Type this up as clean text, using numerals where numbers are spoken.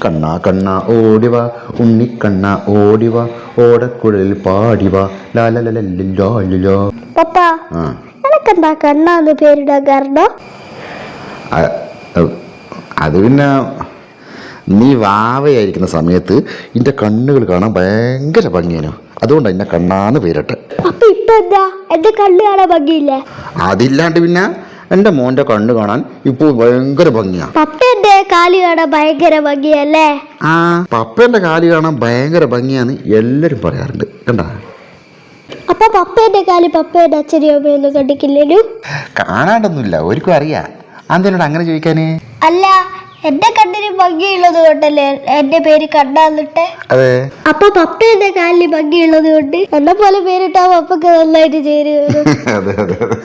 കണ്ണാ കണ്ണാ ഓടിവാ ഉണ്ണിക്കണ്ണ ഓടിവാ ഓടക്കുഴലിൽ പാടിവാ ലാലലോ. പപ്പ എനക്കെന്താ കണ്ണാന്ന് പേരിടാൻ കാരണം? അത് പിന്നെ നീ വാവയായിരിക്കുന്ന സമയത്ത് നിന്റെ കണ്ണുകൾ കാണാൻ ഭയങ്കര ഭംഗിയാണ്, അതുകൊണ്ടാണ് എന്നെ കണ്ണാന്ന് പേരിട്ടെ. അപ്പൊ ഇപ്പൊ എന്താ എന്റെ കണ്ണ് കാണാൻ ഭംഗിയില്ലേ? അതില്ലാണ്ട് പിന്നെ എൻ്റെ മോൻ്റെ കണ്ണ് കാണാൻ ഇപ്പോൾ ഭയങ്കര ഭംഗിയാ. പപ്പന്റെ കാല് കാണാൻ ഭയങ്കര ഭംഗിയല്ലേ? ആ പപ്പേൻ്റെ കാല് കാണാൻ ഭയങ്കര ഭംഗിയാന്ന് എല്ലാരും പറയാറുണ്ട് കണ്ടാ. അപ്പൊ പപ്പേന്റെ കാല് പപ്പേന്റെ അച്ഛനെയും അമ്മയൊന്നും കണ്ടിട്ടില്ലേനു? കാണാണ്ടൊന്നുമില്ല, ഒരിക്കും അറിയാം. അതെന്നോട് അങ്ങനെ ചോദിക്കാനേ? അല്ല, എന്റെ കണ്ണിന് ഭംഗിയുള്ളത് കൊണ്ടല്ലേ എന്റെ പേര് കണ്ണാന്നിട്ടെ. അതെ. അപ്പൊ പപ്പേന്റെ കാലിന് ഭംഗിയുള്ളത് കൊണ്ട് എന്നെ പോലെ പേരിട്ടാ പപ്പക്ക് നന്നായിട്ട് ചേരുവ. അതെ അതെ അതെ.